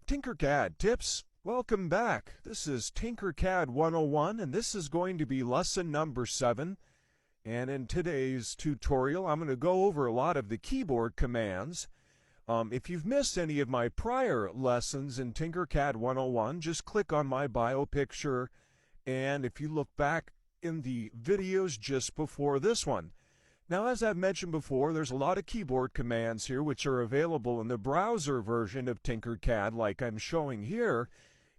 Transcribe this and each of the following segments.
TinkerCAD tips. Welcome back. This is TinkerCAD 101 and this is going to be lesson number 7. And in today's tutorial I'm going to go over a lot of the keyboard commands. If you've missed any of my prior lessons in TinkerCAD 101, just click on my bio picture, and if you look back in the videos just before this one. Now, as I've mentioned before, there's a lot of keyboard commands here which are available in the browser version of TinkerCAD like I'm showing here.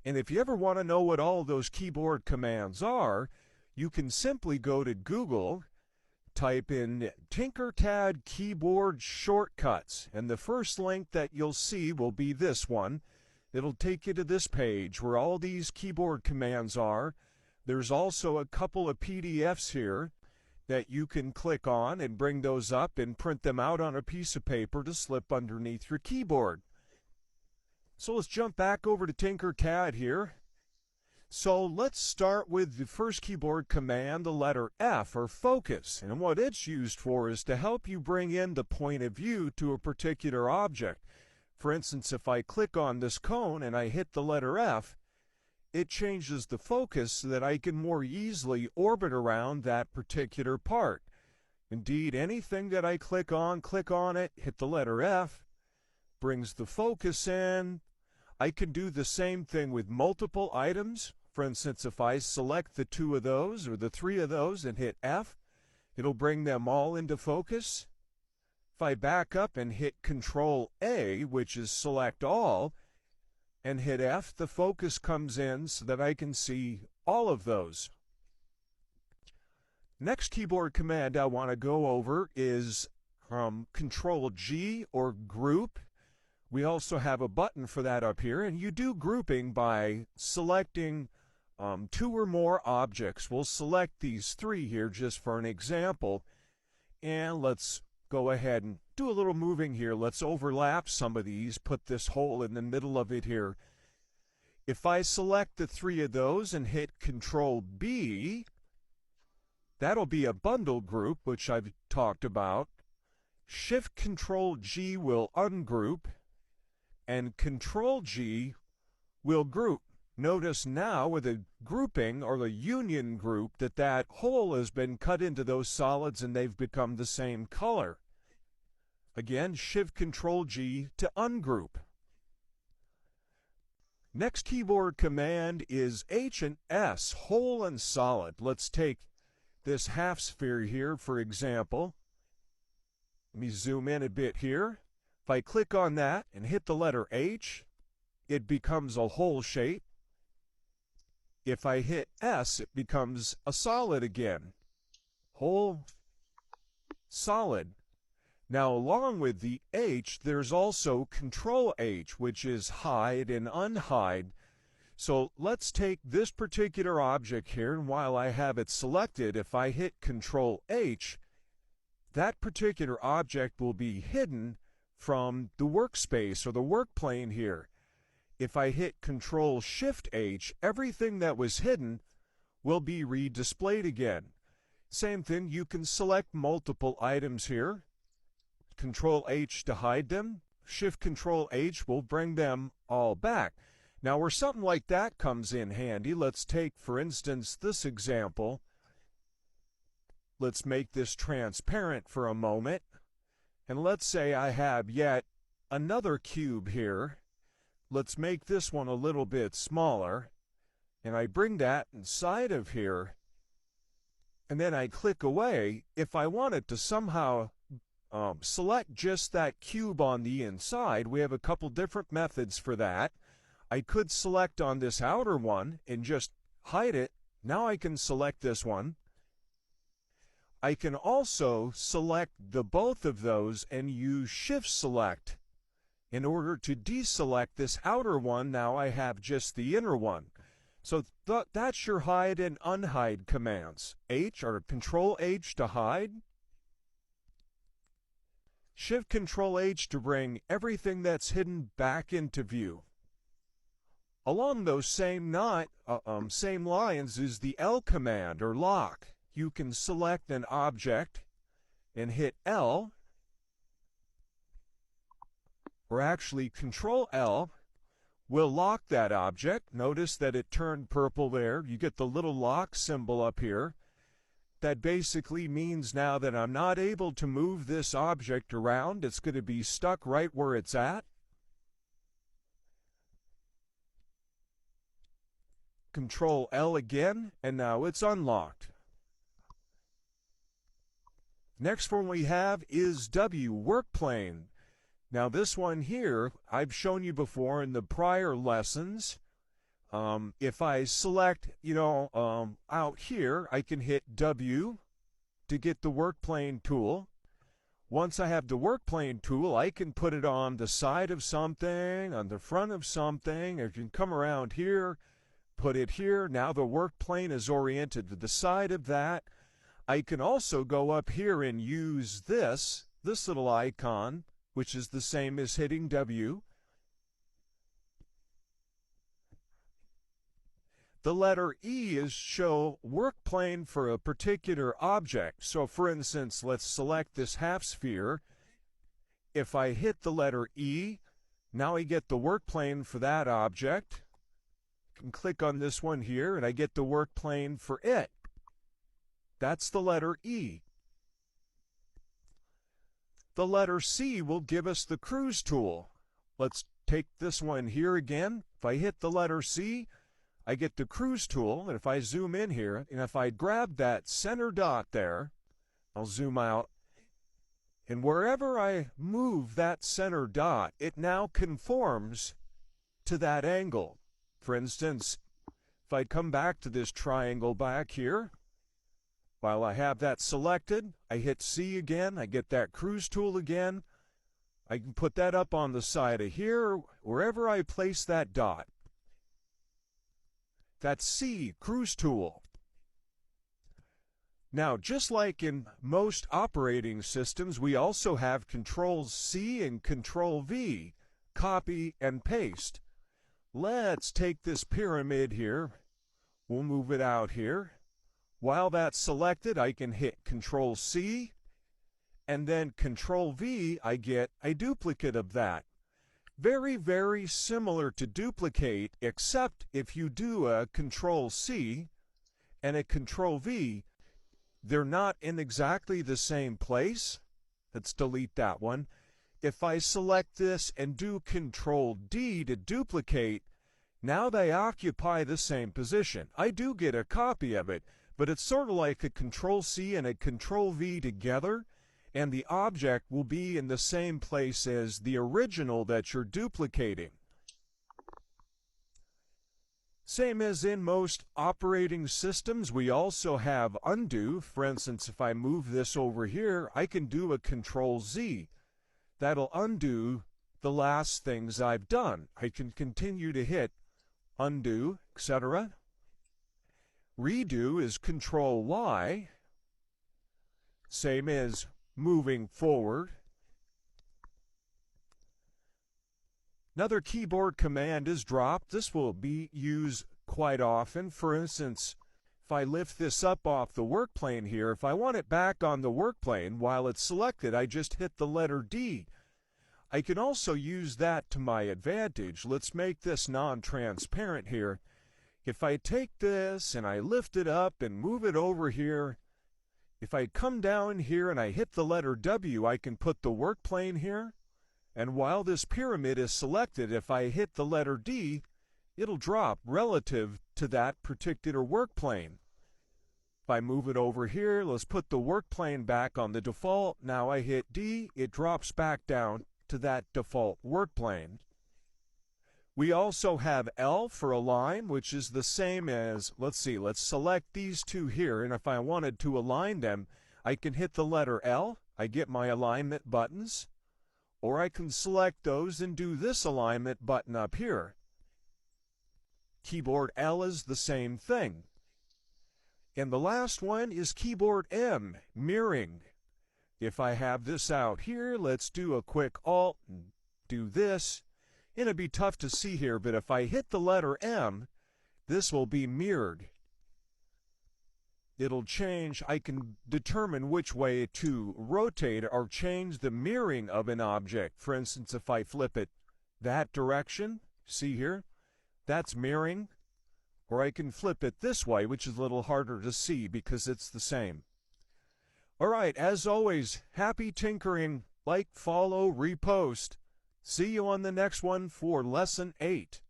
And if you ever want to know what all those keyboard commands are, you can simply go to Google, type in TinkerCAD keyboard shortcuts, and the first link that you'll see will be this one. It'll take you to this page where all these keyboard commands are. There's also a couple of PDFs here that you can click on and bring those up and print them out on a piece of paper to slip underneath your keyboard. So let's jump back over to TinkerCAD here. So let's start with the first keyboard command, the letter F, or focus. And what it's used for is to help you bring in the point of view to a particular object. For instance, if I click on this cone and I hit the letter F, it changes the focus so that I can more easily orbit around that particular part. Indeed, anything that I click on it, hit the letter F, brings the focus in. I can do the same thing with multiple items. For instance, if I select the 2 of those or the 3 of those and hit F, it'll bring them all into focus. If I back up and hit Control A, which is select all, and hit F, the focus comes in so that I can see all of those. Next keyboard command I want to go over is Control G, or group. We also have a button for that up here, and you do grouping by selecting 2 or more objects. We'll select these 3 here just for an example, and let's go ahead and do a little moving here. Let's overlap some of these, put this hole in the middle of it here. If I select the 3 of those and hit Control B, that'll be a bundle group, which I've talked about. Shift Control G will ungroup, and Control G will group. Notice now with a grouping or the union group that hole has been cut into those solids and they've become the same color. Again, Shift Control G to ungroup. Next keyboard command is H and S, whole and solid. Let's take this half sphere here, for example. Let me zoom in a bit here. If I click on that and hit the letter H, it becomes a whole shape. If I hit S, it becomes a solid again. Whole, solid. Now, along with the H, there's also Control H, which is hide and unhide. So let's take this particular object here, and while I have it selected, if I hit Control H, that particular object will be hidden from the workspace or the work plane here. If I hit Control Shift H, everything that was hidden will be redisplayed again. Same thing, you can select multiple items here. Control H to hide them. Shift Control H will bring them all back. Now, where something like that comes in handy, let's take, for instance, this example. Let's make this transparent for a moment. And let's say I have yet another cube here. Let's make this one a little bit smaller. And I bring that inside of here. And then I click away. If I wanted to somehow select just that cube on the inside, we have a couple different methods for that. I could select on this outer one and just hide it. Now I can select this one. I can also select the both of those and use Shift Select. In order to deselect this outer one, now I have just the inner one. So that's your hide and unhide commands. H, or Control H to hide. Shift Control H to bring everything that's hidden back into view. Along those same lines is the L command, or lock. You can select an object and hit L, or actually Control L, will lock that object. Notice that it turned purple there. You get the little lock symbol up here. That basically means now that I'm not able to move this object around. It's going to be stuck right where it's at. Control L again, and now it's unlocked. Next one we have is W, work plane. Now this one here, I've shown you before in the prior lessons. If I select, out here, I can hit W to get the work plane tool. Once I have the work plane tool, I can put it on the side of something, on the front of something. I can come around here, put it here. Now the work plane is oriented to the side of that. I can also go up here and use this little icon, which is the same as hitting W. The letter E is show work plane for a particular object. So for instance, let's select this half sphere. If I hit the letter E, now I get the work plane for that object. I can click on this one here and I get the work plane for it. That's the letter E. The letter C will give us the cruise tool. Let's take this one here again. If I hit the letter C, I get the cruise tool, and if I zoom in here, and if I grab that center dot there, I'll zoom out, and wherever I move that center dot, it now conforms to that angle. For instance, if I come back to this triangle back here, while I have that selected, I hit C again, I get that cruise tool again. I can put that up on the side of here, wherever I place that dot. That's C, cruise tool. Now, just like in most operating systems, we also have Control C and Control V, copy and paste. Let's take this pyramid here. We'll move it out here. While that's selected, I can hit Control C, and then Control V, I get a duplicate of that. Very, very similar to duplicate, except if you do a Control C and a Control V, they're not in exactly the same place. Let's delete that one. If I select this and do Control D to duplicate, now they occupy the same position. I do get a copy of it, but it's sort of like a Control C and a Control V together, and the object will be in the same place as the original that you're duplicating. Same as in most operating systems, we also have undo. For instance, if I move this over here, I can do a Control Z. That'll undo the last things I've done. I can continue to hit undo, etc. Redo is Control Y. Same as moving forward. Another keyboard command is drop. This will be used quite often. For instance, if I lift this up off the work plane here, if I want it back on the work plane while it's selected, I just hit the letter D. I can also use that to my advantage. Let's make this non-transparent here. If I take this and I lift it up and move it over here, if I come down here and I hit the letter W, I can put the work plane here. And while this pyramid is selected, if I hit the letter D, it'll drop relative to that particular work plane. If I move it over here, let's put the work plane back on the default. Now I hit D, it drops back down to that default work plane. We also have L for align, which is the same as, let's select these two here, and if I wanted to align them, I can hit the letter L, I get my alignment buttons, or I can select those and do this alignment button up here. Keyboard L is the same thing. And the last one is keyboard M, mirroring. If I have this out here, let's do a quick Alt and do this. It'll be tough to see here, but if I hit the letter M, this will be mirrored. It'll change. I can determine which way to rotate or change the mirroring of an object. For instance, if I flip it that direction, See here? That's mirroring. Or I can flip it this way, which is a little harder to see because it's the same. All right, as always, happy tinkering. Like, follow, repost. See you on the next one for Lesson 8.